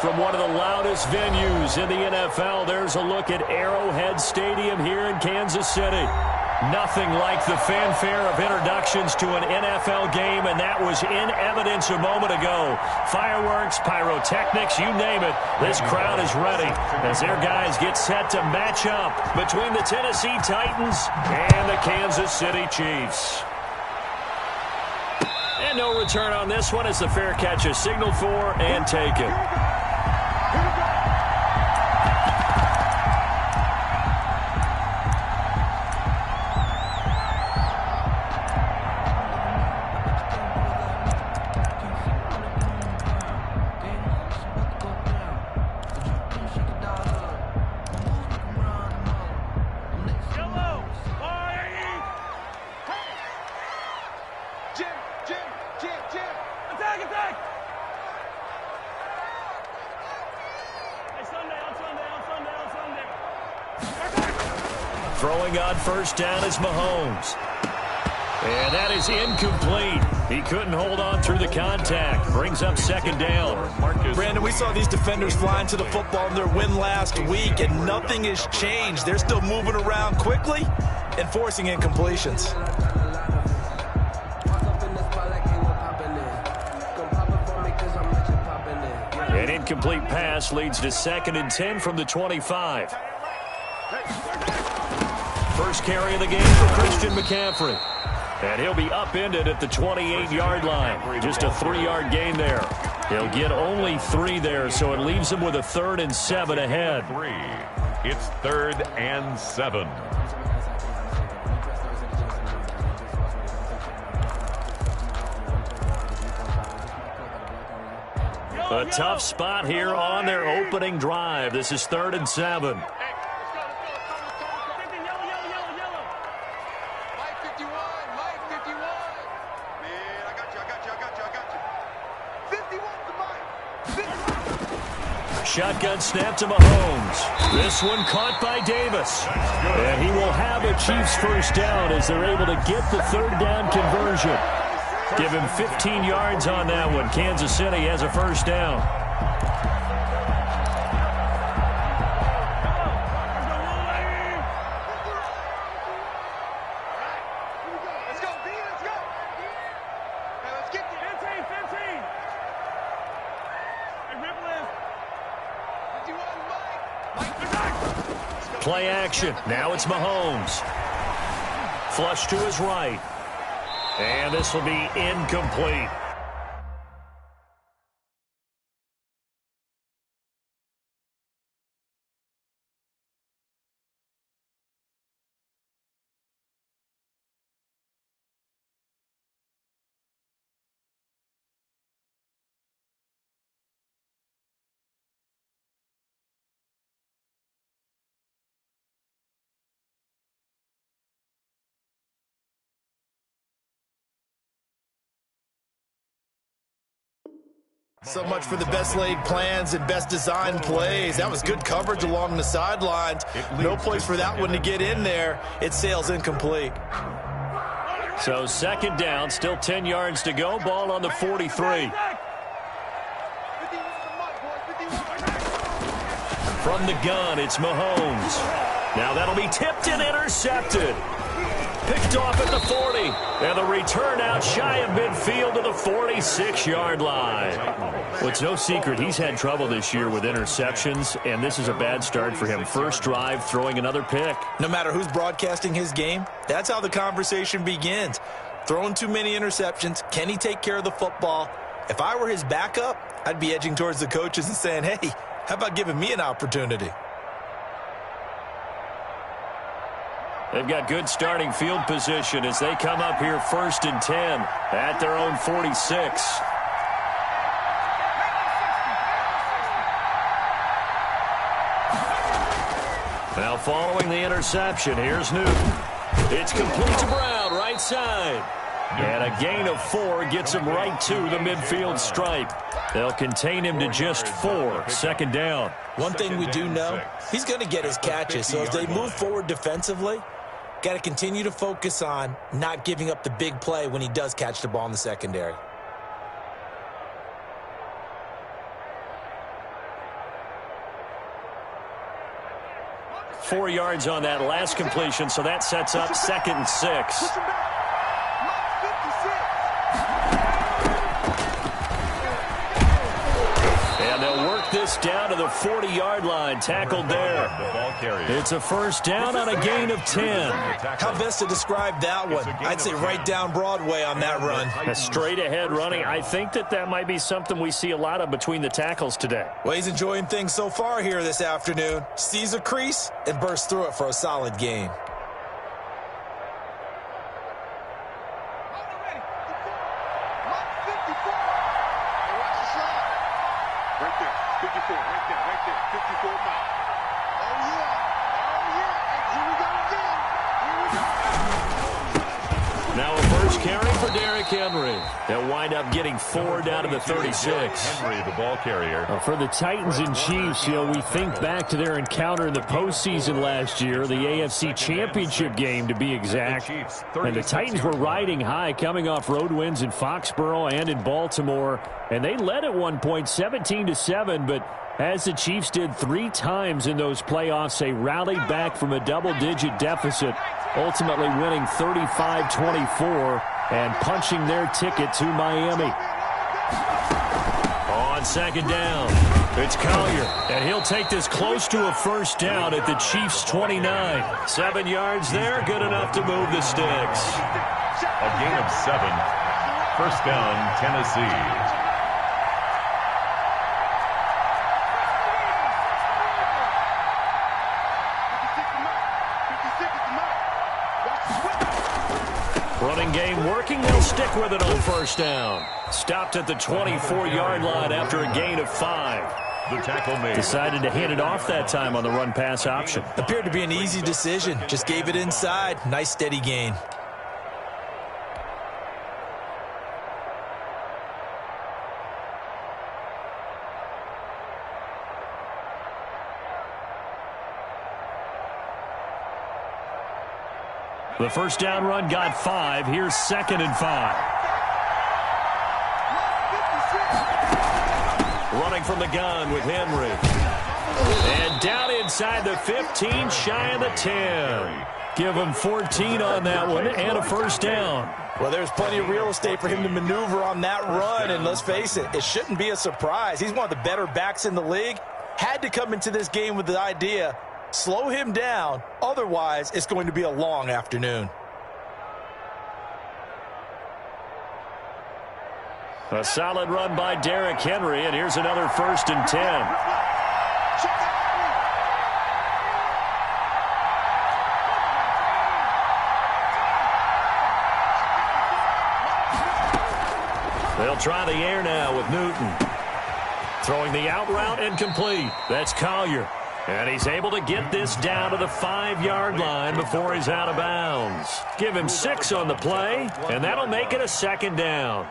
From one of the loudest venues in the NFL, there's a look at Arrowhead Stadium here in Kansas City. Nothing like the fanfare of introductions to an NFL game, and that was in evidence a moment ago. Fireworks, pyrotechnics, you name it. This crowd is ready as their guys get set to match up between the Tennessee Titans and the Kansas City Chiefs. And no return on this one as the fair catch is signaled for and taken. Throwing on first down is Mahomes. And that is incomplete. He couldn't hold on through the contact. Brings up second down. Brandon, we saw these defenders flying to the football in their win last week, and nothing has changed. They're still moving around quickly and forcing incompletions. An incomplete pass leads to 2nd and 10 from the 25. First carry of the game for Christian McCaffrey. And he'll be upended at the 28-yard line. Just a 3-yard gain there. He'll get only 3 there, so it leaves him with a 3rd and 7 ahead. It's 3rd and 7. A tough spot here on their opening drive. This is 3rd and 7. Shotgun snap to Mahomes. This one caught by Davis. And he will have a Chiefs first down as they're able to get the 3rd down conversion. Give him 15 yards on that one. Kansas City has a first down. Play action. Now it's Mahomes. Flush to his right. And this will be incomplete. So much for the best laid plans and best designed plays. That was good coverage along the sidelines. No place for that one to get in there. It sails incomplete. So 2nd down, still 10 yards to go. Ball on the 43. From the gun, it's Mahomes. Now that'll be tipped and intercepted. Picked off at the 40. And the return out shy of midfield to the 46-yard line. Well, it's no secret he's had trouble this year with interceptions, and this is a bad start for him. First drive, throwing another pick. No matter who's broadcasting his game, that's how the conversation begins. Throwing too many interceptions. Can he take care of the football? If I were his backup, I'd be edging towards the coaches and saying, hey, how about giving me an opportunity? They've got good starting field position as they come up here 1st and 10 at their own 46. Now following the interception, here's Newton. It's complete to Brown, right side. And a gain of 4 gets him right to the midfield stripe. They'll contain him to just 4. 2nd down. One thing we do know, he's going to get his catches. So as they move forward defensively, got to continue to focus on not giving up the big play when he does catch the ball in the secondary. 4 yards on that last completion, so that sets up 2nd and 6. And they'll work this down to the 40-yard line. Tackled there. It's a first down on a gain of 10. How best to describe that one? I'd say right down Broadway on that run. A straight-ahead running. I think that might be something we see a lot of between the tackles today. Well, he's enjoying things so far here this afternoon. Sees a crease and bursts through it for a solid gain. Now a first carry for Derrick Henry. They'll wind up getting 4 down to the 36. Henry, the ball carrier. For the Titans and Chiefs, we think back to their encounter in the postseason last year, the AFC Championship game to be exact. And the Titans were riding high, coming off road wins in Foxborough and in Baltimore. And they led at one point 17-7, but as the Chiefs did 3 times in those playoffs, they rallied back from a double-digit deficit, ultimately winning 35-24 and punching their ticket to Miami. On second down, it's Collier, and he'll take this close to a first down at the Chiefs' 29. 7 yards there, good enough to move the sticks. A gain of 7. First down, Tennessee. Running game working. They'll stick with it on first down. Stopped at the 24-yard line after a gain of 5. The tackle made. Decided to hand it off that time on the run-pass option. Appeared to be an easy decision. Just gave it inside. Nice steady gain. The first down run got 5. Here's 2nd and 5. Running from the gun with Henry. And down inside the 15, shy of the 10. Give him 14 on that one and a first down. Well, there's plenty of real estate for him to maneuver on that run, and let's face it, it shouldn't be a surprise. He's one of the better backs in the league. Had to come into this game with the idea, slow him down, otherwise it's going to be a long afternoon. A solid run by Derrick Henry, and here's another 1st and 10. They'll try the air now with Newton. Throwing the out route and complete. That's Collier. And he's able to get this down to the 5-yard line before he's out of bounds. Give him 6 on the play, and that'll make it a 2nd down.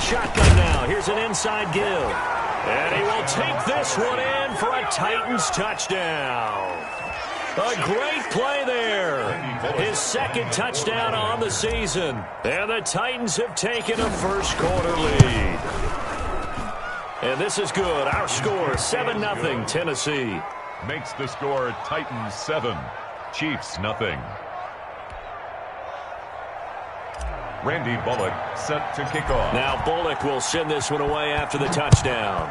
Shotgun now. Here's an inside give. And he will take this one in for a Titans touchdown. A great play there. His 2nd touchdown on the season. And the Titans have taken a first-quarter lead. And this is good. Our score, 7-0 Tennessee. Makes the score Titans 7, Chiefs 0. Randy Bullock set to kick off. Now Bullock will send this one away after the touchdown.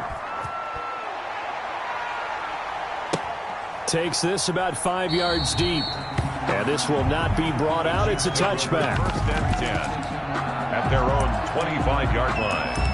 Takes this about 5 yards deep. And this will not be brought out. It's a touchback. 1st and 10 at their own 25-yard line.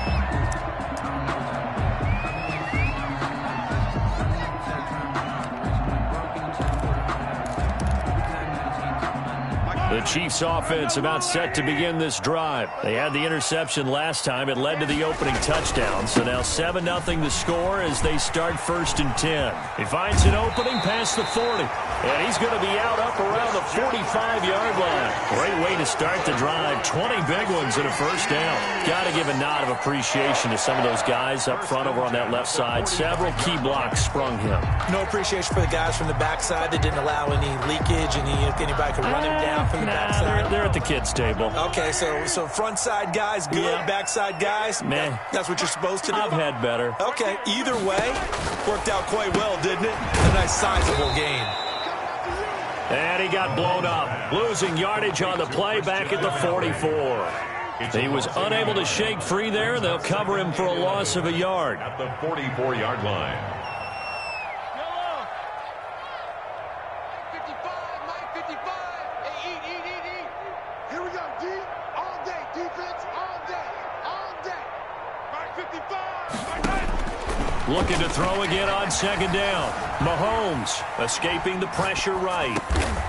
The Chiefs offense about set to begin this drive. They had the interception last time. It led to the opening touchdown. So now 7-0 the score as they start 1st and 10. He finds an opening past the 40. And he's going to be out up around the 45-yard line. Great way to start the drive. 20 big ones and a first down. Got to give a nod of appreciation to some of those guys up front over on that left side. Several key blocks sprung him. No appreciation for the guys from the backside that didn't allow any leakage, and if anybody could run him down from the backside. They're at the kids' table. Okay, so front side guys good, backside guys, man. That's what you're supposed to do? I've had better. Okay, either way, worked out quite well, didn't it? A nice sizable gain. And he got blown up, losing yardage on the play back at the 44. He was unable to shake free there. They'll cover him for a loss of a yard. At the 44-yard line. Here we go, D. All day. Defense, all day. All day. 55. Looking to throw again on 2nd down. Mahomes escaping the pressure right.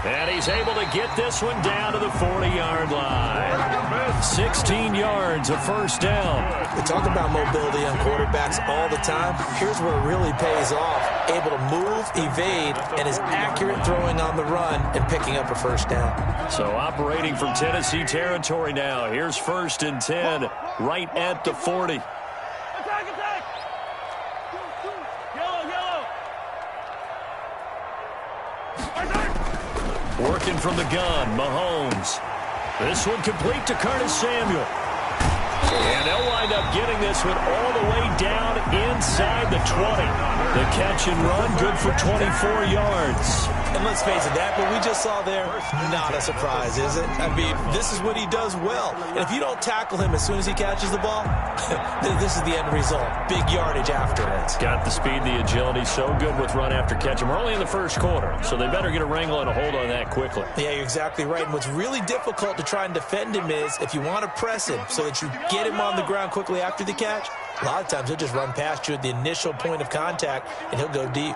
And he's able to get this one down to the 40-yard line. 16 yards, a first down. We talk about mobility on quarterbacks all the time. Here's where it really pays off. Able to move, evade, and is accurate throwing on the run and picking up a first down. So operating from Tennessee territory now. Here's 1st and 10 right at the 40. Working from the gun, Mahomes. This one complete to Curtis Samuel. And they'll wind up getting this one all the way down inside the 20. The catch and run, good for 24 yards. And let's face it, that what we just saw there, not a surprise, is it? I mean, this is what he does well. And if you don't tackle him as soon as he catches the ball, this is the end result. Big yardage afterwards. Got the speed, the agility, so good with run after catch. And we're only in the first quarter, so they better get a wrangle and a hold on that quickly. Yeah, you're exactly right. And what's really difficult to try and defend him is if you want to press him so that you get him on the ground quickly after the catch, a lot of times he'll just run past you at the initial point of contact, and he'll go deep.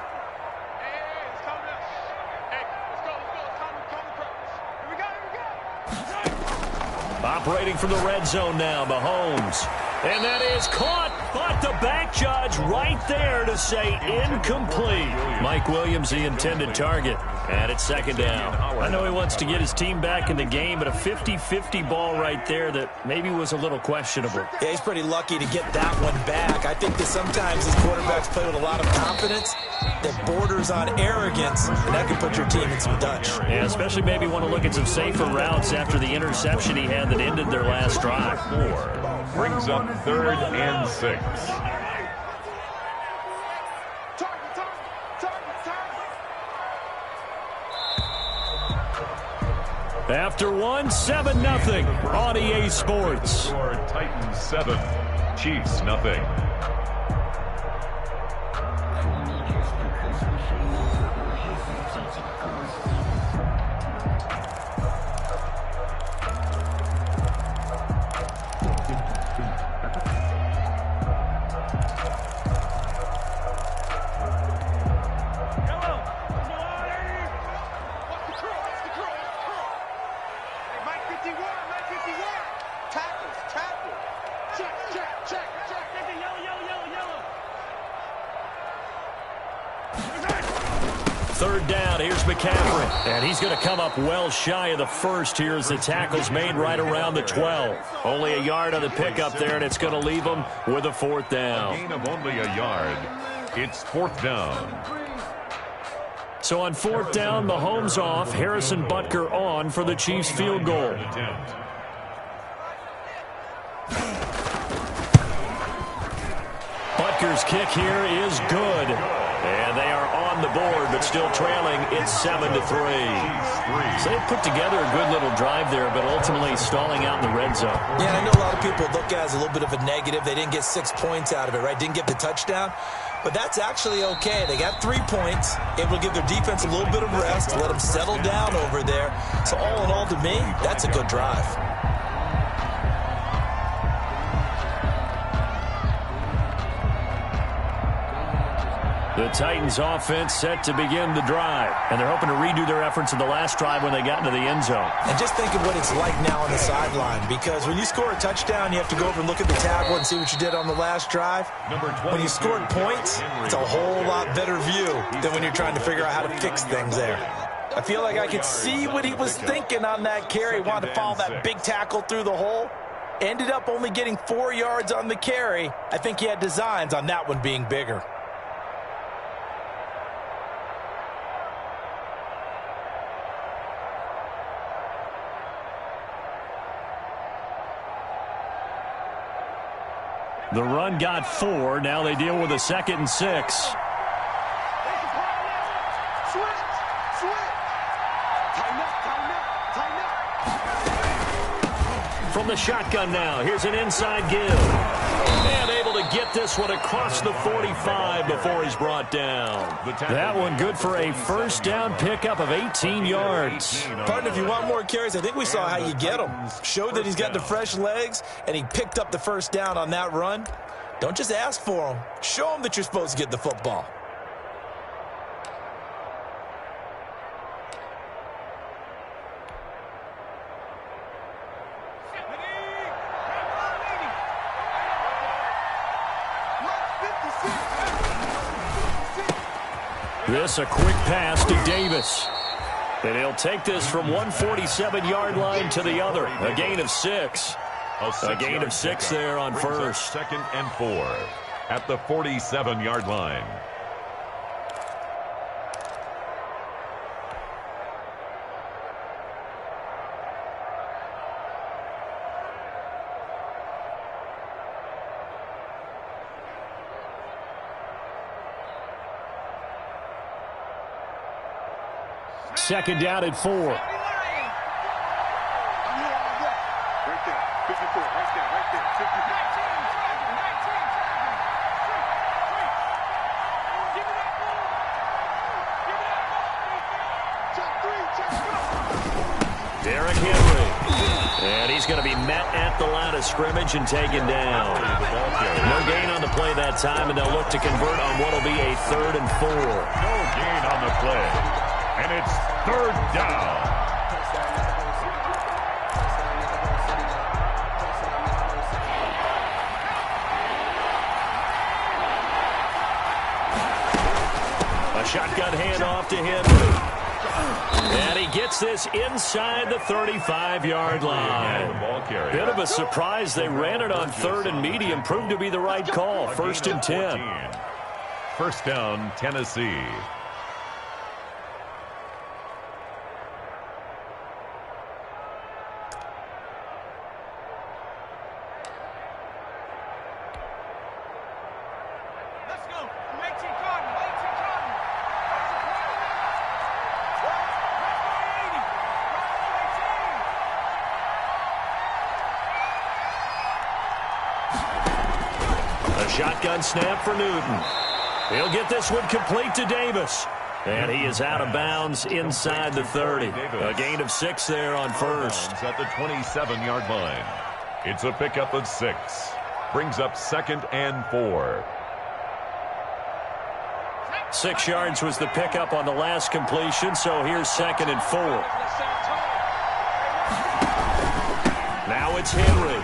Operating from the red zone now, Mahomes. And that is caught, but the back judge right there to say incomplete. Mike Williams, the intended target. And it's 2nd down. I know he wants to get his team back in the game, but a 50-50 ball right there that maybe was a little questionable. Yeah, he's pretty lucky to get that one back. I think that sometimes these quarterbacks play with a lot of confidence that borders on arrogance, and that can put your team in some Dutch. Yeah, especially maybe want to look at some safer routes after the interception he had that ended their last drive. 4 brings up 3rd and 6. After one, 7-0 on EA Sports. Titans 7, Chiefs nothing. Third down, here's McCaffrey. And he's going to come up well shy of the first here as the tackle's made right around the 12. Only a yard on the pickup there, and it's going to leave him with a 4th down. Gain of only a yard. It's 4th down. So on 4th down, Mahomes off, Harrison Butker on for the Chiefs field goal. Butker's kick here is good. And they are on the board, but still trailing. It's 7-3. So they put together a good little drive there, but ultimately stalling out in the red zone. Yeah, I know a lot of people look at it as a little bit of a negative. They didn't get 6 points out of it, right? Didn't get the touchdown. But that's actually okay. They got 3 points, able to give their defense a little bit of rest, let them settle down over there. So all in all, to me, that's a good drive. The Titans offense set to begin the drive, and they're hoping to redo their efforts in the last drive when they got into the end zone. And just think of what it's like now on the sideline, because when you score a touchdown, you have to go over and look at the tablet and see what you did on the last drive. When you scored points, it's a whole lot better view than when you're trying to figure out how to fix things there. I feel like I could see what he was thinking on that carry. Wanted to follow that big tackle through the hole. Ended up only getting 4 yards on the carry. I think he had designs on that one being bigger. The run got 4. Now they deal with a 2nd and 6. From the shotgun now, here's an inside give. And able to get this one across the 45 before he's brought down. That one good for a first down pickup of 18 yards. Partner, if you want more carries, I think we saw how you get him. Showed that he's got the fresh legs, and he picked up the first down on that run. Don't just ask for him. Show him that you're supposed to get the football. This a quick pass to Davis. And he'll take this from 147-yard line to the other. A gain of 6. A gain of 6 there on first. 2nd and 4 at the 47-yard line. Second down at 4. Right there, 54, right there, 54. Derrick Henry. And he's going to be met at the line of scrimmage and taken down. No gain on the play that time, and they'll look to convert on what will be a 3rd and 4. No gain on the play. And it's 3rd down. A shotgun handoff to Henry. And he gets this inside the 35-yard line. Bit of a surprise. They ran it on 3rd and medium. Proved to be the right call. 1st and 10. First down, Tennessee. Shotgun snap for Newton. He'll get this one complete to Davis. And he is out of bounds inside the 30. A gain of 6 there on first. At the 27-yard line. It's a pickup of 6. Brings up 2nd and 4. 6 yards was the pickup on the last completion, so here's 2nd and 4. Now it's Henry.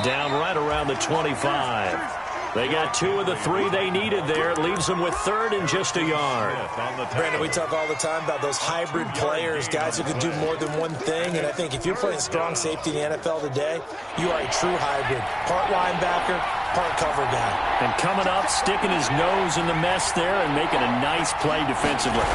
Down right around the 25. They got 2 of the 3 they needed there. It leaves them with 3rd and just a yard. Brandon, we talk all the time about those hybrid players, guys who can do more than one thing. And I think if you're playing strong safety in the NFL today, you are a true hybrid. Part linebacker, part cover guy. And coming up, sticking his nose in the mess there and making a nice play defensively.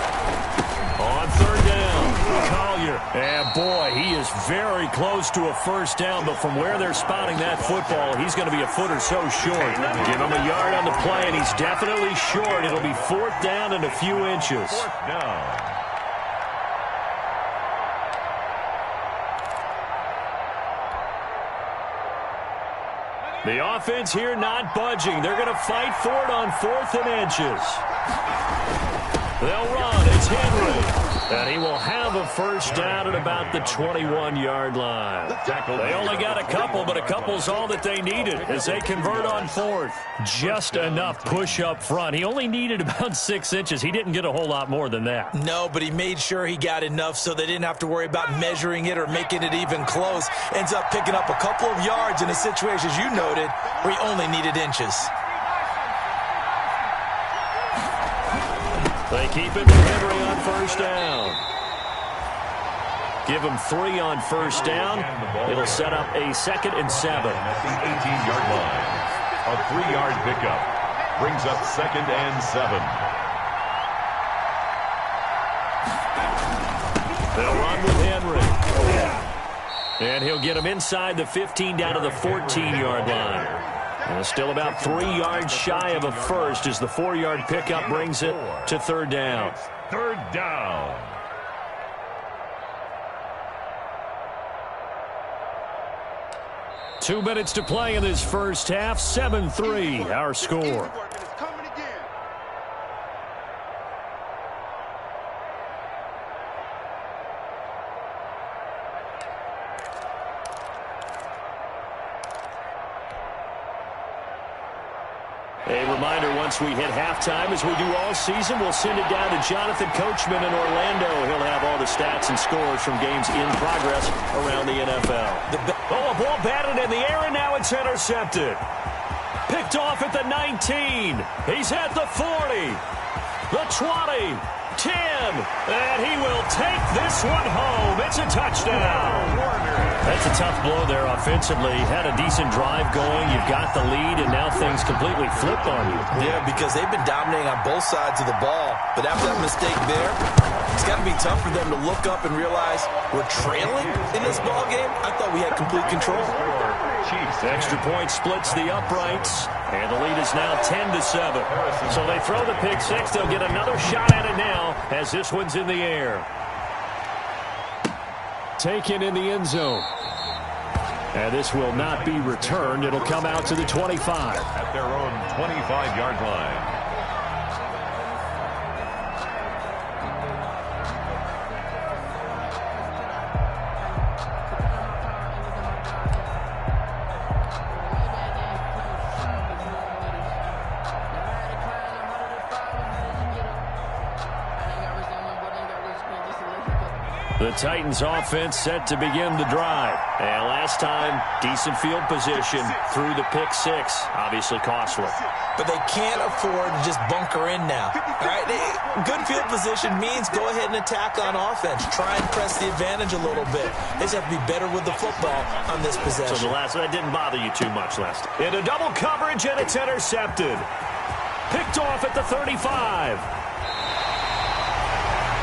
On 3rd down, Collier. And boy, he is very close to a first down, but from where they're spotting that football, he's going to be a foot or so short. Give him a yard on the play, and he's definitely short. It'll be 4th down and a few inches. 4th down. The offense here not budging. They're going to fight for it on 4th and inches. They'll run. It's Henry. And he will have a first down at about the 21-yard line. They only got a couple, but a couple's all that they needed as they convert on fourth. Just enough push up front. He only needed about 6 inches. He didn't get a whole lot more than that. No, but he made sure he got enough so they didn't have to worry about measuring it or making it even close. Ends up picking up a couple of yards in a situation, as you noted, where he only needed inches. They keep it to Henry on first down. Give him 3 on first down. It'll set up a 2nd and 7. At the 18-yard line. A 3-yard pickup. Brings up 2nd and 7. They'll run with Henry. And he'll get him inside the 15 down to the 14-yard line. And still about 3 yards shy of a first as the 4-yard pickup brings it to 3rd down. It's 3rd down. Two minutes to play in this first half. 7-3 our score. A reminder, once we hit halftime, as we do all season, we'll send it down to Jonathan Coachman in Orlando. He'll have all the stats and scores from games in progress around the NFL. A ball batted in the air, and now it's intercepted. Picked off at the 19. He's at the 40. The 20. 10. And he will take this one home. It's a touchdown. That's a tough blow there offensively. Had a decent drive going. You've got the lead, and now things completely flipped on you. Yeah, because they've been dominating on both sides of the ball. But after that mistake there, it's got to be tough for them to look up and realize we're trailing in this ball game. I thought we had complete control. Extra point splits the uprights, and the lead is now 10-7. So they throw the pick six. They'll get another shot at it now as this one's in the air. Taken in the end zone. And this will not be returned. It'll come out to the 25. At their own 25-yard line. The Titans offense set to begin the drive. And last time, decent field position through the pick six. Obviously costly. But they can't afford to just bunker in now. All right, good field position means go ahead and attack on offense. Try and press the advantage a little bit. They just have to be better with the football on this possession. So that didn't bother you too much, Lester. Into double coverage, and it's intercepted. Picked off at the 35.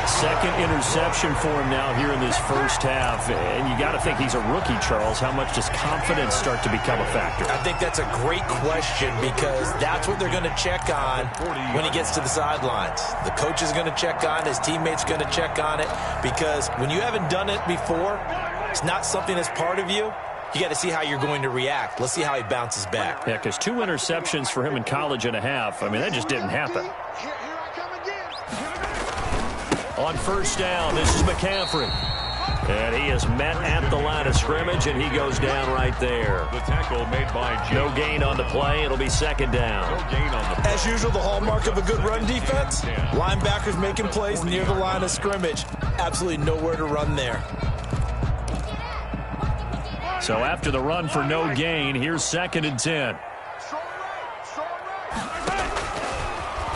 Second interception for him now here in this first half. And you got to think he's a rookie, Charles. How much does confidence start to become a factor? I think that's a great question because that's what they're going to check on when he gets to the sidelines. The coach is going to check on it. His teammates going to check on it because when you haven't done it before, it's not something that's part of you. You got to see how you're going to react. Let's see how he bounces back. Yeah, because 2 interceptions for him in college and a half. I mean, that just didn't happen. On first down, this is McCaffrey. And he is met at the line of scrimmage, and he goes down right there. The tackle made by James. No gain on the play. It'll be second down. No gain on the play. As usual, the hallmark of a good run defense, linebackers making plays near the line of scrimmage. Absolutely nowhere to run there. So after the run for no gain, here's 2nd and 10.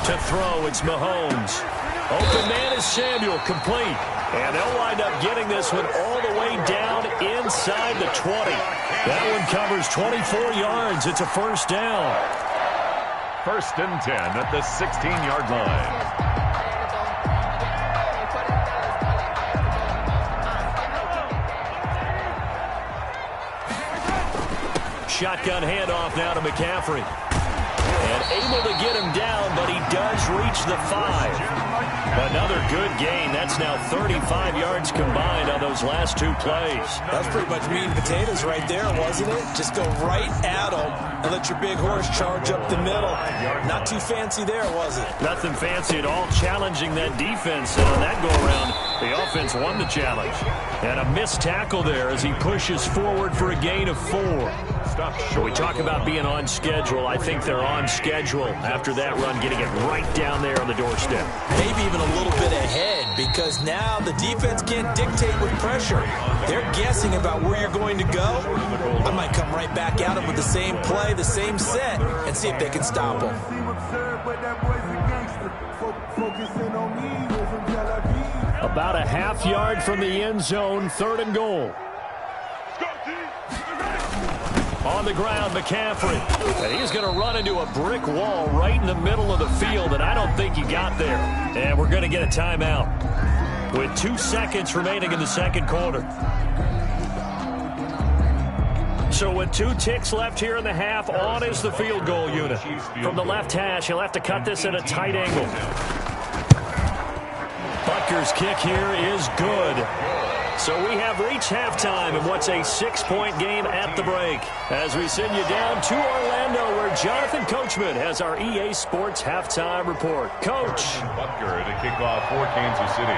To throw, it's Mahomes. Open man is Samuel, complete. And they'll wind up getting this one all the way down inside the 20. That one covers 24 yards. It's a first down. 1st and 10 at the 16-yard line. Shotgun handoff now to McCaffrey. And able to get him down, but he does reach the 5. Another good gain. That's now 35 yards combined on those last two plays. That's pretty much meat and potatoes right there, wasn't it? Just go right at them and let your big horse charge up the middle. Not too fancy there, was it? Nothing fancy at all, challenging that defense. And on that go-around, the offense won the challenge. And a missed tackle there as he pushes forward for a gain of 4. So we talk about being on schedule. I think they're on schedule after that run, getting it right down there on the doorstep. Maybe even a little bit ahead, because now the defense can't dictate with pressure. They're guessing about where you're going to go. I might come right back at them with the same play, the same set, and see if they can stop them. About a half yard from the end zone, 3rd and goal. On the ground, McCaffrey. And he's going to run into a brick wall right in the middle of the field, and I don't think he got there. And we're going to get a timeout with 2 seconds remaining in the second quarter. So with 2 ticks left here in the half, on is the field goal unit. From the left hash, he'll have to cut this at a tight angle. Butker's kick here is good. So we have reached halftime in what's a 6-point game at the break. As we send you down to Orlando, where Jonathan Coachman has our EA Sports halftime report. Coach. Butker to kick off for Kansas City.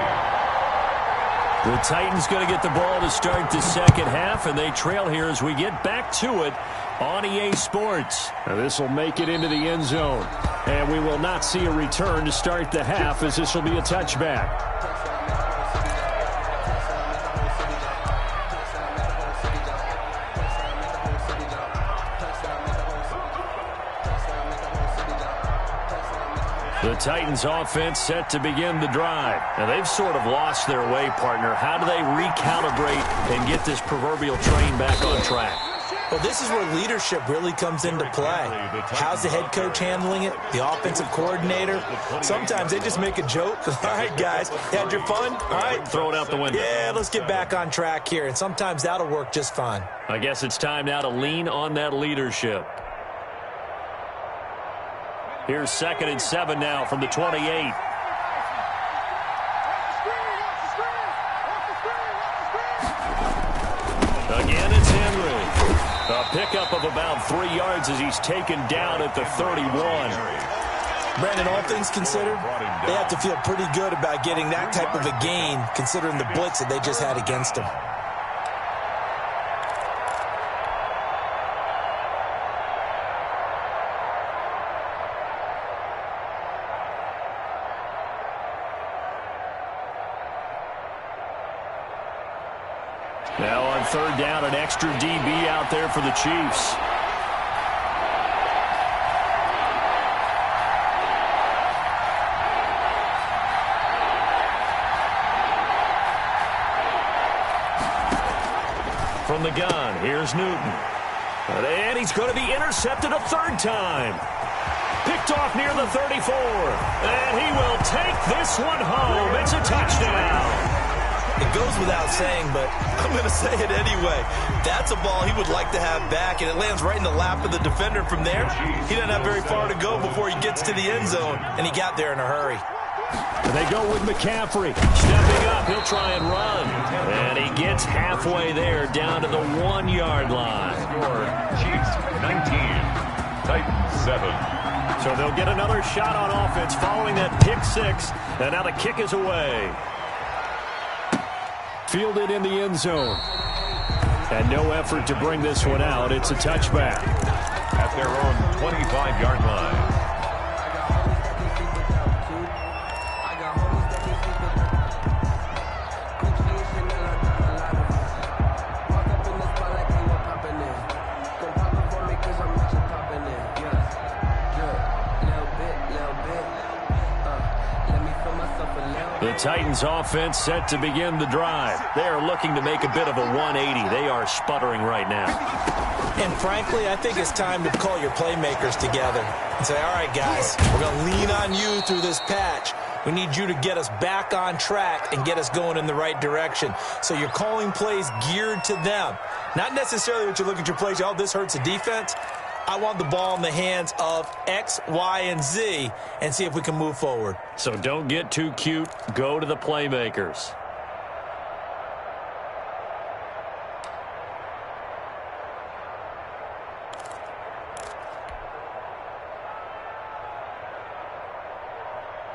The Titans going to get the ball to start the second half, and they trail here as we get back to it on EA Sports. Now this will make it into the end zone, and we will not see a return to start the half, as this will be a touchback. The Titans offense set to begin the drive. Now they've sort of lost their way, partner. How do they recalibrate and get this proverbial train back on track? Well, this is where leadership really comes into play. How's the head coach handling it? The offensive coordinator? Sometimes they just make a joke. All right, guys, you had your fun? All right. Throw it out the window. Yeah, let's get back on track here. And sometimes that'll work just fine. I guess it's time now to lean on that leadership. Here's 2nd and 7 now from the 28. Again, it's Henry. A pickup of about 3 yards as he's taken down at the 31. Brandon, all things considered, they have to feel pretty good about getting that type of a gain, considering the blitz that they just had against them. Now on 3rd down, an extra DB out there for the Chiefs. From the gun, here's Newton. And he's going to be intercepted a 3rd time. Picked off near the 34. And he will take this one home. It's a touchdown. It goes without saying, but I'm going to say it anyway. That's a ball he would like to have back, and it lands right in the lap of the defender from there. He doesn't have very far to go before he gets to the end zone, and he got there in a hurry. They go with McCaffrey. Stepping up, he'll try and run. And he gets halfway there, down to the 1-yard line. Score, Chiefs 19, Titans 7. So they'll get another shot on offense following that pick 6, and now the kick is away. Fielded in the end zone. And no effort to bring this one out. It's a touchback. At their own 25-yard line. The Titans offense set to begin the drive. They are looking to make a bit of a 180. They are sputtering right now. And frankly, I think it's time to call your playmakers together and say, all right, guys, we're going to lean on you through this patch. We need you to get us back on track and get us going in the right direction. So you're calling plays geared to them. Not necessarily that you look at your plays, oh, this hurts the defense. I want the ball in the hands of X, Y, and Z and see if we can move forward. So don't get too cute. Go to the playmakers.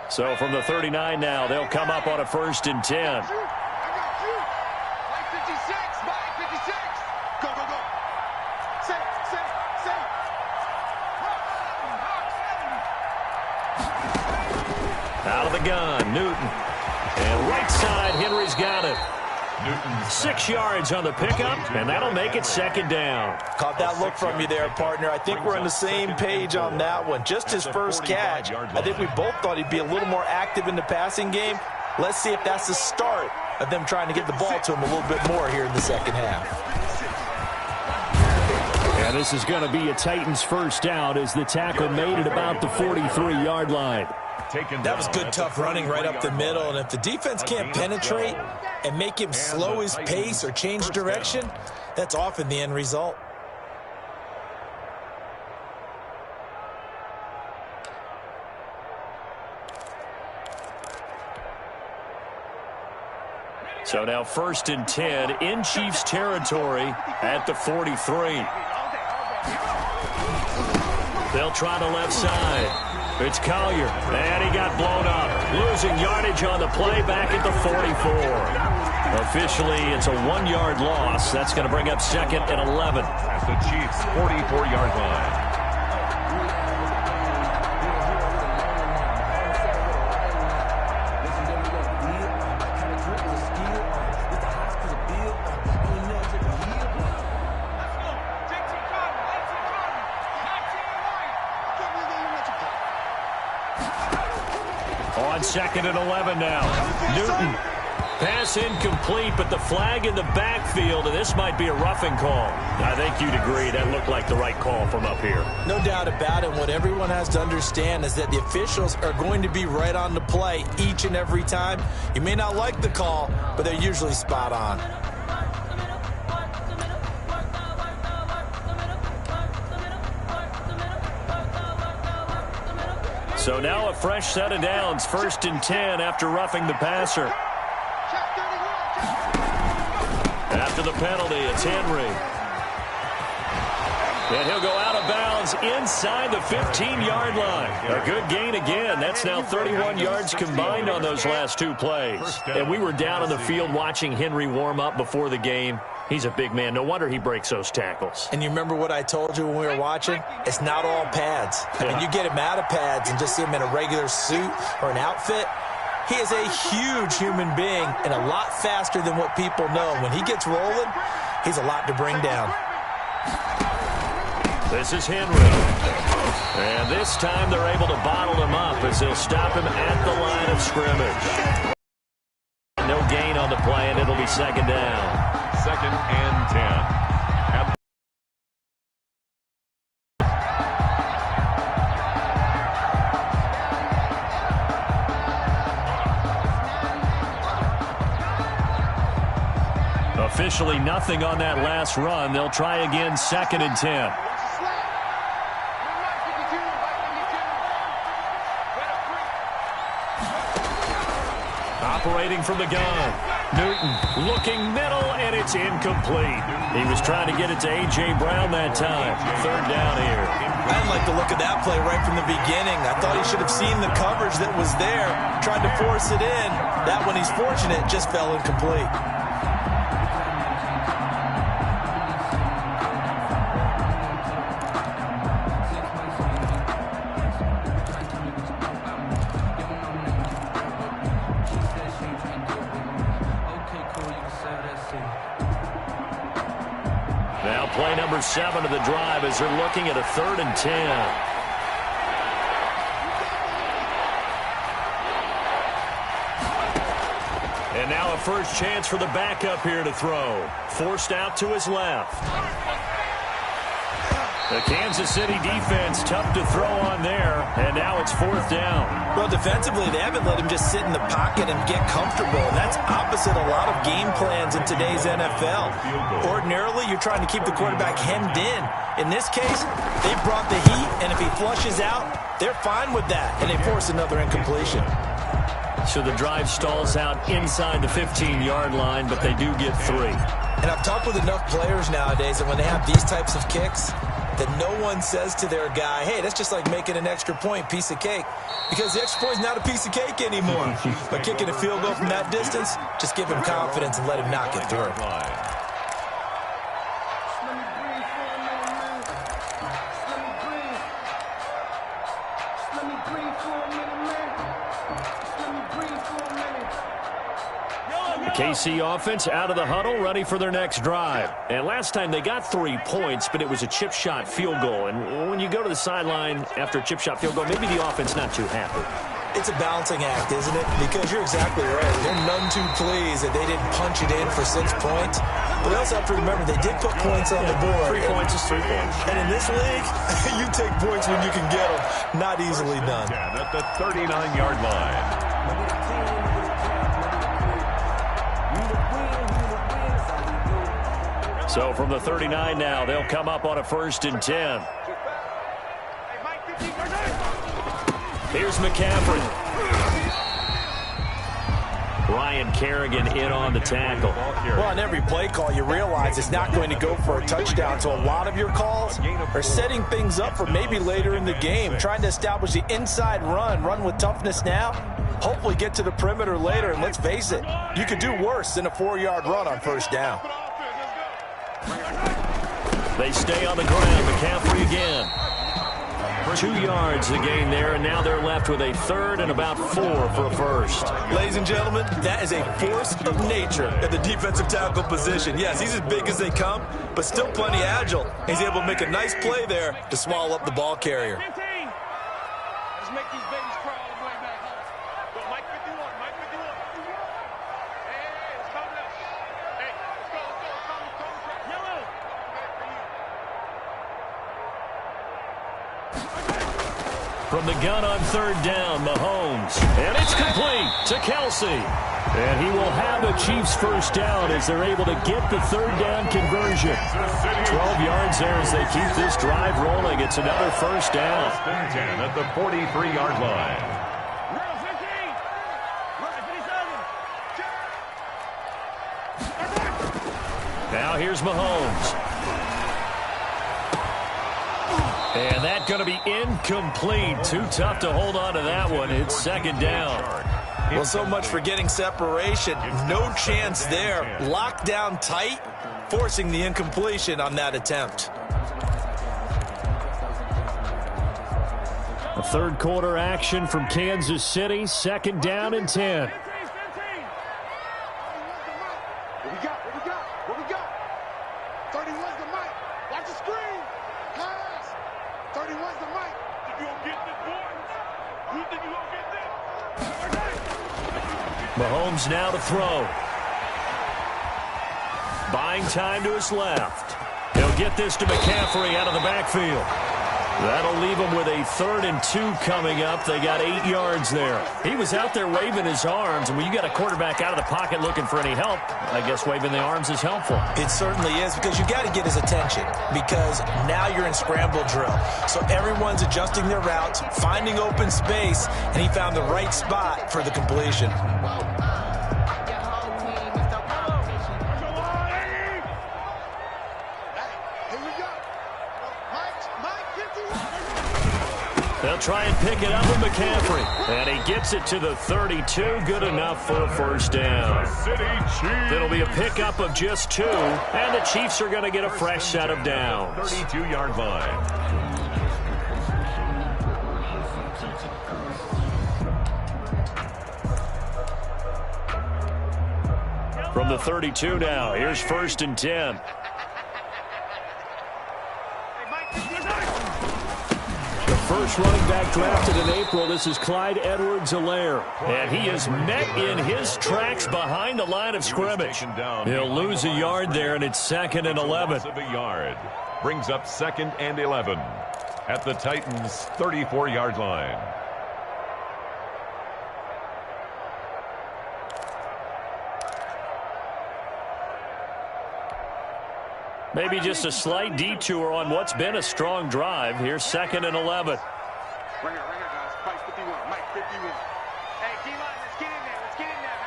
So from the 39 now, they'll come up on a 1st and 10. I got you. By 56. By 56. Go, go, go. Set. Out of the gun, Newton. And right side, Henry's got it. 6 yards on the pickup, and that'll make it 2nd down. Caught that look from you there, partner. I think we're on the same page on that one. Just his first catch. I think we both thought he'd be a little more active in the passing game. Let's see if that's the start of them trying to get the ball to him a little bit more here in the second half. Yeah, this is going to be a Titans first down as the tackle made at about the 43-yard line. That was good, tough running right up the middle. And if the defense can't penetrate and make him slow his pace or change direction, that's often the end result. So now 1st and 10 in Chiefs territory at the 43. They'll try the left side. It's Collier, and he got blown up. Losing yardage on the play back at the 44. Officially, it's a 1-yard loss. That's going to bring up 2nd and 11. At the Chiefs' 44-yard line. On 2nd and 11 now. Newton. Pass incomplete, but the flag in the backfield, and this might be a roughing call. I think you'd agree that looked like the right call from up here. No doubt about it. What everyone has to understand is that the officials are going to be right on the play each and every time. You may not like the call, but they're usually spot on. So now a fresh set of downs, 1st and 10 after roughing the passer. After the penalty, it's Henry. And he'll go out of bounds inside the 15-yard line. A good gain again. That's now 31 yards combined on those last 2 plays. And we were down on the field watching Henry warm up before the game. He's a big man. No wonder he breaks those tackles. And you remember what I told you when we were watching? It's not all pads. I mean, you get him out of pads and just see him in a regular suit or an outfit. He is a huge human being and a lot faster than what people know. When he gets rolling, he's a lot to bring down. This is Henry. And this time they're able to bottle him up as they'll stop him at the line of scrimmage. No gain on the play, and it'll be 2nd down. 2nd and 10. Officially nothing on that last run. They'll try again, 2nd and 10. Operating from the gun. Newton looking middle, and it's incomplete. He was trying to get it to A.J. Brown that time. 3rd down here. I didn't like the look of that play right from the beginning. I thought he should have seen the coverage that was there, tried to force it in. That one, he's fortunate, just fell incomplete. Play number 7 of the drive as they're looking at a 3rd and 10. And now a first chance for the backup here to throw. Forced out to his left. The Kansas City defense tough to throw on there, and now it's 4th down. Well, defensively, they haven't let him just sit in the pocket and get comfortable, and that's opposite a lot of game plans in today's NFL. Ordinarily, you're trying to keep the quarterback hemmed in. In this case, they brought the heat, and if he flushes out, they're fine with that, and they force another incompletion. So the drive stalls out inside the 15-yard line, but they do get 3. And I've talked with enough players nowadays that when they have these types of kicks, that no one says to their guy, hey, that's just like making an extra point, piece of cake. Because the extra point is not a piece of cake anymore. By kicking a field goal from that distance, just give him confidence and let him knock it through. KC offense out of the huddle, ready for their next drive. And last time they got 3 points, but it was a chip shot field goal. And when you go to the sideline after a chip shot field goal, maybe the offense not too happy. It's a balancing act, isn't it? Because you're exactly right. They're none too pleased that they didn't punch it in for 6 points. But we also have to remember they did put points on the board. 3 points is 3 points. And in this league, you take points when you can get them. Not easily done. At the 39-yard line. So from the 39 now, they'll come up on a 1st and 10. Here's McCaffrey. Ryan Kerrigan in on the tackle. Well, on every play call, you realize it's not going to go for a touchdown. So a lot of your calls are setting things up for maybe later in the game, trying to establish the inside run with toughness now, hopefully get to the perimeter later. And let's face it, you could do worse than a 4-yard run on 1st down. They stay on the ground. McCaffrey again. 2 yards the gain there, and now they're left with a 3rd and about 4 for a 1st. Ladies and gentlemen, that is a force of nature at the defensive tackle position. Yes, he's as big as they come, but still plenty agile. He's able to make a nice play there to swallow up the ball carrier. Let's make these babies crawl all the way back home. Go, Mike 51, Mike 51. Hey, it's coming up. Hey, let's go. Yellow. From the gun on 3rd down, Mahomes. And it's complete to Kelsey. And he will have the Chiefs' 1st down as they're able to get the 3rd down conversion. 12 yards there as they keep this drive rolling. It's another 1st down. At the 43-yard line. Now here's Mahomes. And that's going to be incomplete. Too tough to hold on to that one. It's 2nd down. Well, so much for getting separation. No chance there. Locked down tight, forcing the incompletion on that attempt. A 3rd quarter action from Kansas City. 2nd down and 10. What we got? 31's the mic. Watch the screen. Pass. 31's the mic. If you don't get this, boys, you think you don't get this? Mahomes now to throw. Buying time to his left. He'll get this to McCaffrey out of the backfield. That'll leave him with a 3rd and 2 coming up. They got 8 yards there. He was out there waving his arms, and when you got a quarterback out of the pocket looking for any help, I guess waving the arms is helpful. It certainly is, because you got to get his attention, because now you're in scramble drill. So everyone's adjusting their routes, finding open space, and he found the right spot for the completion. They'll try and pick it up with McCaffrey. And he gets it to the 32. Good enough for a 1st down. It'll be a pickup of just 2. And the Chiefs are going to get a fresh set of downs. 32-yard line. From the 32 now, here's 1st and 10. First running back drafted in April. This is Clyde Edwards-Helaire. And he is met in his tracks behind the line of scrimmage. He'll lose a yard there, and it's 2nd and 11. Brings up 2nd and 11 at the Titans' 34-yard line. Maybe just a slight detour on what's been a strong drive. Here's 2nd and 11. Right here, guys. Mike 51. Mike 51. Hey, D-line, let's get in there. Let's get in there.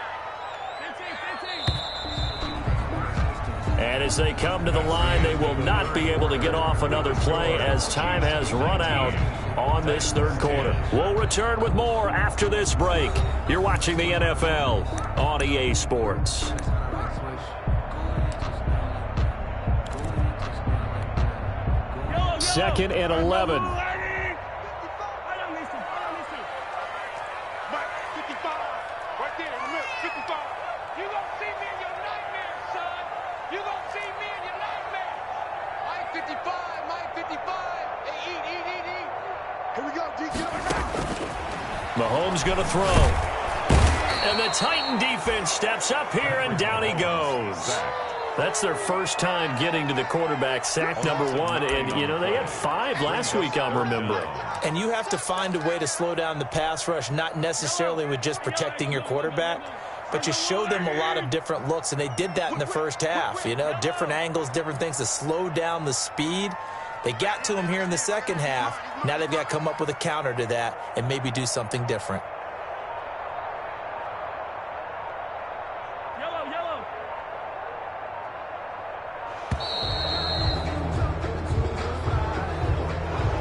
15. And as they come to the line, they will not be able to get off another play as time has run out on this third quarter. We'll return with more after this break. You're watching the NFL on EA Sports. Second and 11. Mike 55. Right there in the middle. 55. You gonna see me in your nightmare, son. You gonna see me in your nightmare. Mike 55. Mike 55. Hey, eat. Here we go, DQ. Mahomes going to throw. And the Titan defense steps up here, and down he goes. That's their first time getting to the quarterback, sack number 1. And, you know, they had 5 last week, I'm remembering. And you have to find a way to slow down the pass rush, not necessarily with just protecting your quarterback, but you show them a lot of different looks, and they did that in the first half. You know, different angles, different things to slow down the speed. They got to him here in the second half. Now they've got to come up with a counter to that and maybe do something different.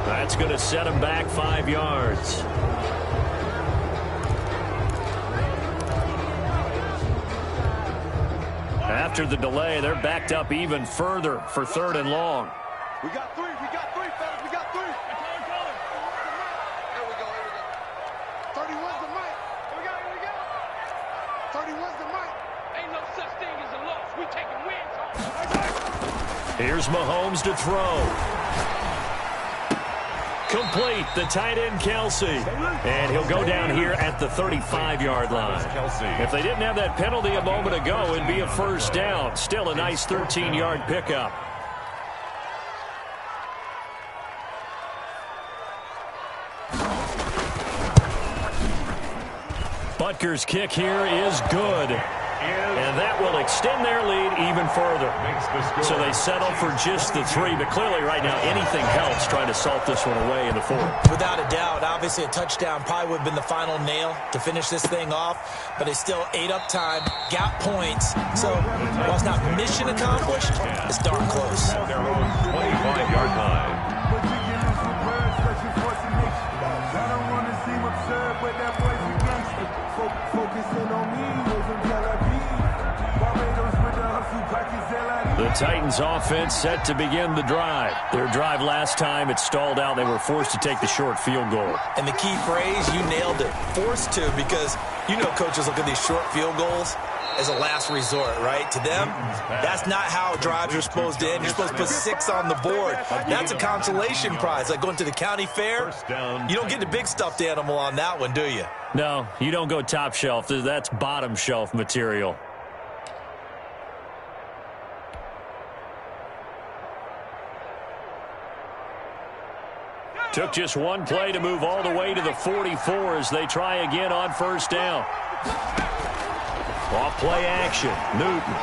That's going to set him back 5 yards. After the delay, they're backed up even further for 3rd and long. We got 3, fellas. We got 3. Here we go. 31's the mic. Here we go. 31's the mic. Ain't no such thing as a loss. We taking wins home. Here's Mahomes to throw. Complete, the tight end, Kelsey. And he'll go down here at the 35-yard line. If they didn't have that penalty a moment ago, it'd be a first down. Still a nice 13-yard pickup. Butker's kick here is good. And that will extend their lead even further. So they settle for just the 3. But clearly right now anything helps trying to salt this one away in the 4th. Without a doubt, obviously a touchdown probably would have been the final nail to finish this thing off. But they still ate up time, got points. So while it's not mission accomplished, it's darn close. Their own 25-yard line. The Titans offense set to begin the drive. Their drive last time, it stalled out. They were forced to take the short field goal. And the key phrase, you nailed it, forced to, because you know coaches look at these short field goals as a last resort, right? To them, that's not how drives are supposed to end. You're supposed to put 6 on the board. That's a consolation prize. Like going to the county fair, you don't get the big stuffed animal on that one, do you? No, you don't go top shelf. That's bottom shelf material. Took just one play to move all the way to the 44 as they try again on first down. Off play action, Newton.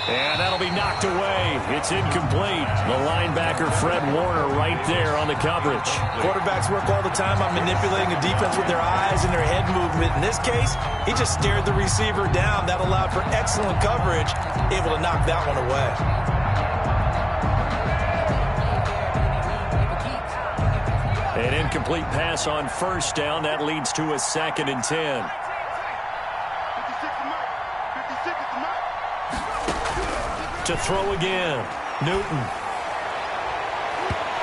And that'll be knocked away. It's incomplete. The linebacker, Fred Warner, right there on the coverage. Quarterbacks work all the time on manipulating a defense with their eyes and their head movement. In this case, he just stared the receiver down. That allowed for excellent coverage, able to knock that one away. An incomplete pass on first down. That leads to a 2nd and 10. To throw again, Newton.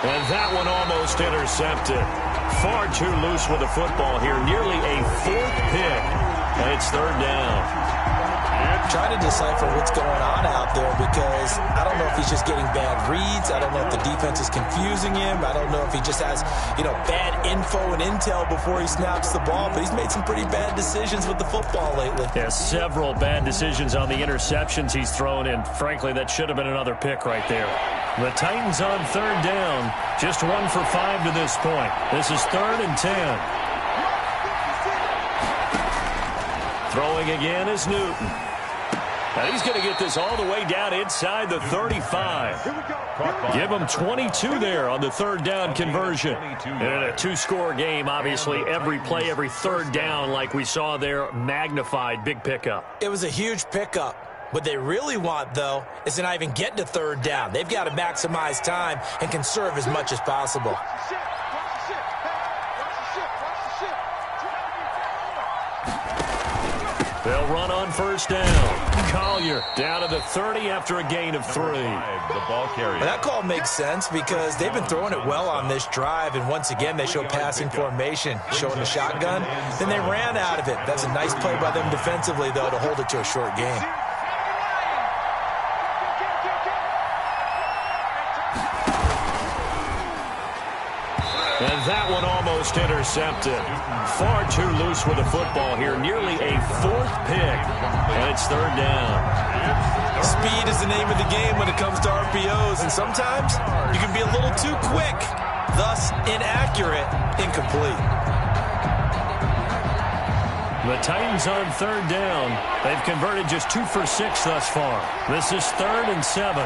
And that one almost intercepted. Far too loose with the football here. Nearly a 4th pick. And it's 3rd down. And trying to decipher what's going on out there because I don't know if he's just getting bad reads. I don't know if the defense is confusing him. I don't know if he just has, bad info and intel before he snaps the ball, but he's made some pretty bad decisions with the football lately. Yeah, several bad decisions on the interceptions he's thrown, and frankly, that should have been another pick right there. The Titans on third down, just 1 for 5 to this point. This is 3rd and 10. Throwing again is Newton. Now he's going to get this all the way down inside the 35. Give him 22 there on the third down conversion. And in a two-score game, obviously, every play, every third down, like we saw there, magnified. Big pickup. It was a huge pickup. What they really want, though, is to not even get to third down. They've got to maximize time and conserve as much as possible. They'll run on first down. Collier down to the 30 after a gain of 3. The ball carrier. Well, that call makes sense because they've been throwing it well on this drive, and once again they show passing formation, showing the shotgun. Then they ran out of it. That's a nice play by them defensively, though, to hold it to a short game. And that one almost intercepted. Far too loose with the football here. Nearly a 4th pick. And it's third down. Speed is the name of the game when it comes to RPOs. And sometimes you can be a little too quick. Thus, inaccurate, incomplete. The Titans on third down. They've converted just 2 for 6 thus far. This is 3rd and 7.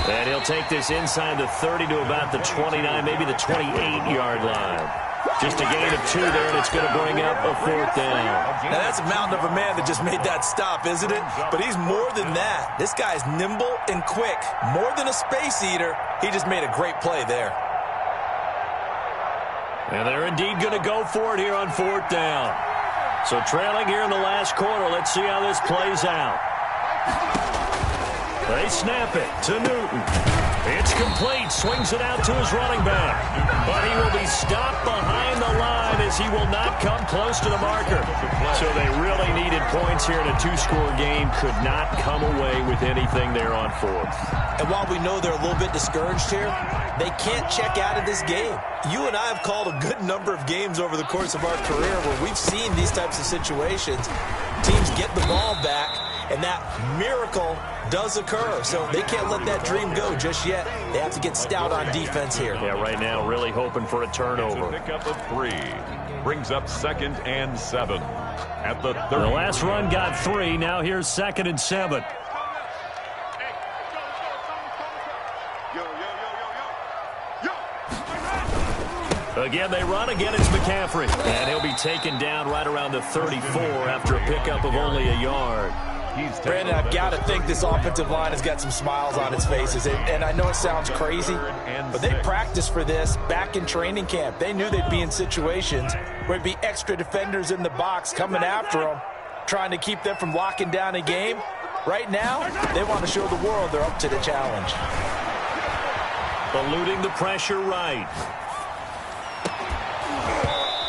And he'll take this inside the 30 to about the 29, maybe the 28-yard line. Just a gain of 2 there, and it's going to bring up a 4th down. Now, that's a mountain of a man that just made that stop, isn't it? But he's more than that. This guy's nimble and quick. More than a space eater, he just made a great play there. And they're indeed going to go for it here on 4th down. So trailing here in the last quarter, let's see how this plays out. They snap it to Newton. It's complete. Swings it out to his running back. But he will be stopped behind the line as he will not come close to the marker. So they really needed points here in a two-score game. Could not come away with anything there on 4th. And while we know they're a little bit discouraged here, they can't check out of this game. You and I have called a good number of games over the course of our career where we've seen these types of situations. Teams get the ball back, and that miracle does occur. So they can't let that dream go just yet. They have to get stout on defense here. Yeah, right now really hoping for a turnover. Pick up of 3. Brings up 2nd and 7. At the 30. The last run got 3. Now here's 2nd and 7. Again, they run. Again, it's McCaffrey. And he'll be taken down right around the 34 after a pickup of only a yard. Brandon, I've got to think this offensive line has got some smiles on its faces. And I know it sounds crazy, but they practiced for this back in training camp. They knew they'd be in situations where it'd be extra defenders in the box coming after them, trying to keep them from locking down a game. Right now, they want to show the world they're up to the challenge. Eluding the pressure right.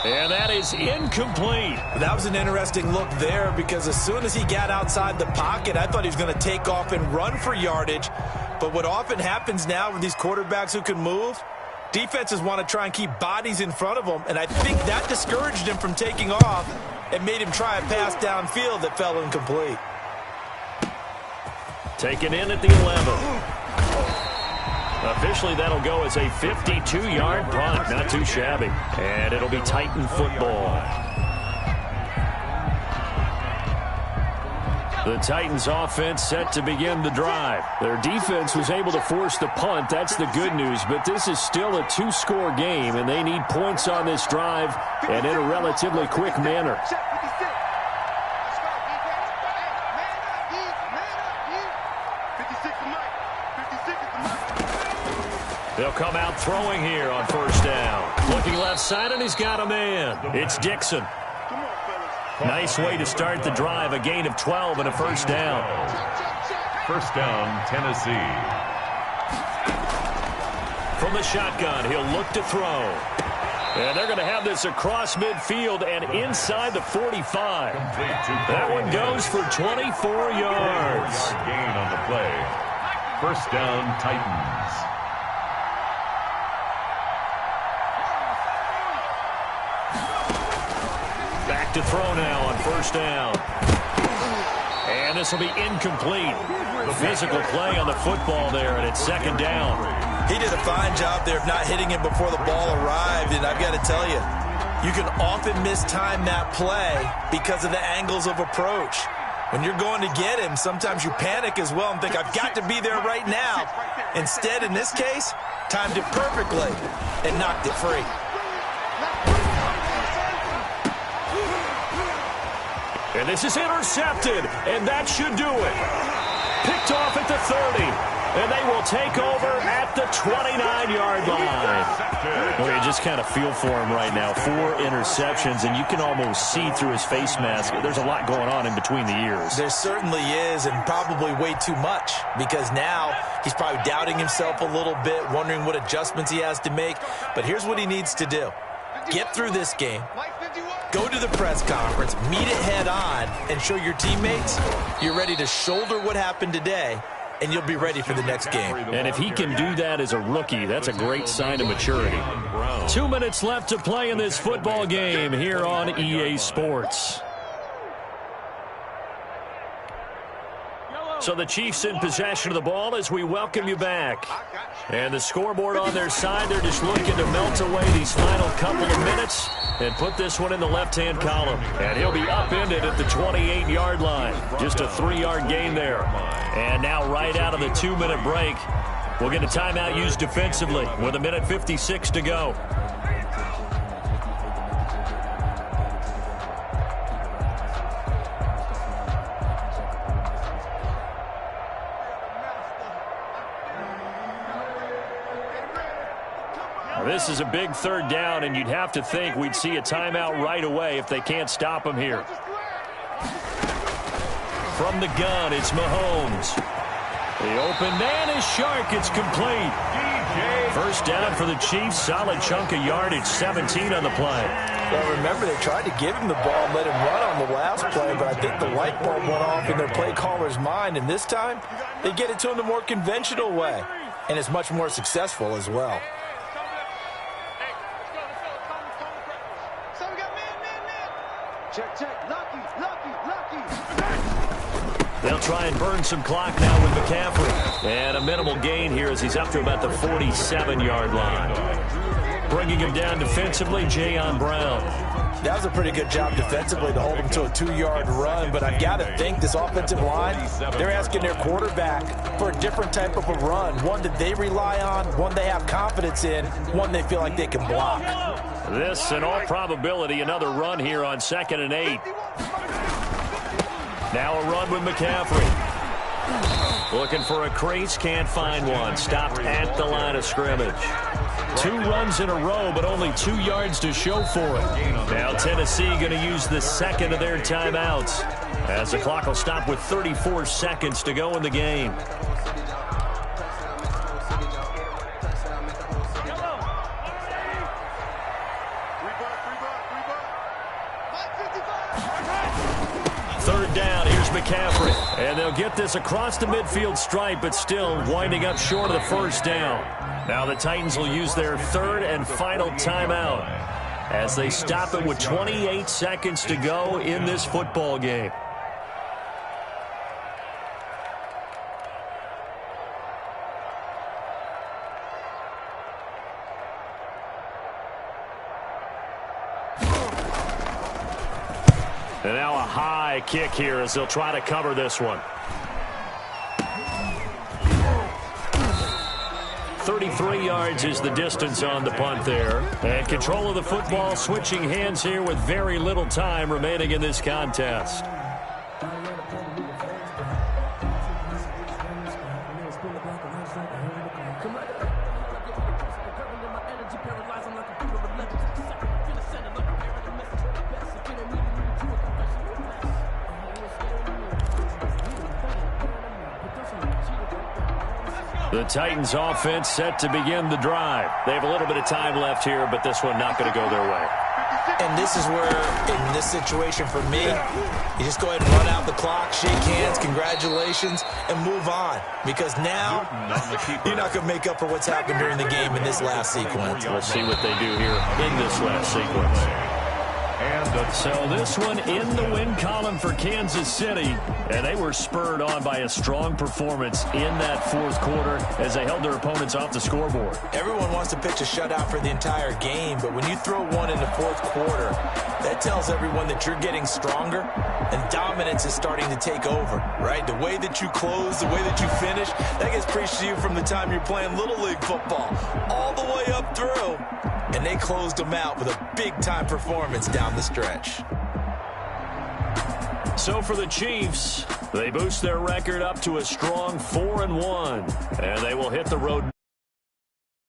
And that is incomplete. That was an interesting look there because as soon as he got outside the pocket, I thought he was going to take off and run for yardage. But what often happens now with these quarterbacks who can move, defenses want to try and keep bodies in front of them. And I think that discouraged him from taking off and made him try a pass downfield that fell incomplete. Taken in at the 11. Officially, that'll go as a 52-yard punt. Not too shabby. And it'll be Titan football. The Titans offense set to begin the drive. Their defense was able to force the punt. That's the good news. But this is still a two-score game, and they need points on this drive and in a relatively quick manner. They'll come out throwing here on first down. Looking left side, and he's got a man. It's Dixon. Nice way to start the drive. A gain of 12 and a first down. First down, Tennessee. From the shotgun, he'll look to throw. And they're going to have this across midfield and inside the 45. That one goes for 24 yards. Gain on the play. First down, Titans. Back to throw now on first down. And this will be incomplete. Physical play on the football there, and it's second down. He did a fine job there of not hitting him before the ball arrived, and I've got to tell you, you can often mistime that play because of the angles of approach. When you're going to get him, sometimes you panic as well and think, I've got to be there right now. Instead, in this case, timed it perfectly and knocked it free. And this is intercepted, and that should do it. Picked off at the 30, and they will take over at the 29-yard line. Well, you just kind of feel for him right now. 4 interceptions, and you can almost see through his face mask. There's a lot going on in between the ears. There certainly is, and probably way too much, because now he's probably doubting himself a little bit, wondering what adjustments he has to make. But here's what he needs to do. Get through this game, go to the press conference, meet it head on, and show your teammates you're ready to shoulder what happened today, and you'll be ready for the next game. And if he can do that as a rookie, that's a great sign of maturity. 2 minutes left to play in this football game here on EA Sports. So the Chiefs in possession of the ball as we welcome you back. And the scoreboard on their side, they're just looking to melt away these final couple of minutes and put this one in the left-hand column. And he'll be upended at the 28-yard line. Just a 3-yard gain there. And now right out of the 2-minute break, we'll get a timeout used defensively with 1:56 to go. This is a big third down, and you'd have to think we'd see a timeout right away if they can't stop him here. From the gun, it's Mahomes. The open man is Shark. It's complete. First down for the Chiefs. Solid chunk of yardage, 17 on the play. Well, remember, they tried to give him the ball and let him run on the last play, but I think the light bulb went off in their play caller's mind, and this time they get it to him the more conventional way, and it's much more successful as well. They'll try and burn some clock now with McCaffrey. And a minimal gain here as he's up to about the 47-yard line. Bringing him down defensively, Jayon Brown. That was a pretty good job defensively to hold him to a 2-yard run, but I've got to think this offensive line, they're asking their quarterback for a different type of a run, one that they rely on, one they have confidence in, one they feel like they can block. This, in all probability, another run here on 2nd and 8. Now a run with McCaffrey. Looking for a crease, can't find one. Stopped at the line of scrimmage. 2 runs in a row, but only 2 yards to show for it. Now Tennessee going to use the second of their timeouts, as the clock will stop with 34 seconds to go in the game. Third down, here's McCaffrey. And they'll get this across the midfield stripe, but still winding up short of the first down. Now the Titans will use their 3rd and final timeout as they stop it with 28 seconds to go in this football game. And now a high kick here as they'll try to cover this one. 33 yards is the distance on the punt there. And control of the football switching hands here with very little time remaining in this contest. The Titans offense set to begin the drive. They have a little bit of time left here, but this one not going to go their way. And this is where, in this situation for me, you just go ahead and run out the clock, shake hands, congratulations, and move on. Because now, you're not going to make up for what's happened during the game in this last sequence. We'll see what they do here in this last sequence. So this one in the win column for Kansas City, and they were spurred on by a strong performance in that fourth quarter as they held their opponents off the scoreboard. Everyone wants to pitch a shutout for the entire game, but when you throw one in the fourth quarter, that tells everyone that you're getting stronger and dominance is starting to take over, right? The way that you close, the way that you finish, that gets preached to you from the time you're playing Little League football all the way up through. And they closed them out with a big-time performance down the stretch. So for the Chiefs, they boost their record up to a strong 4-1. And they will hit the road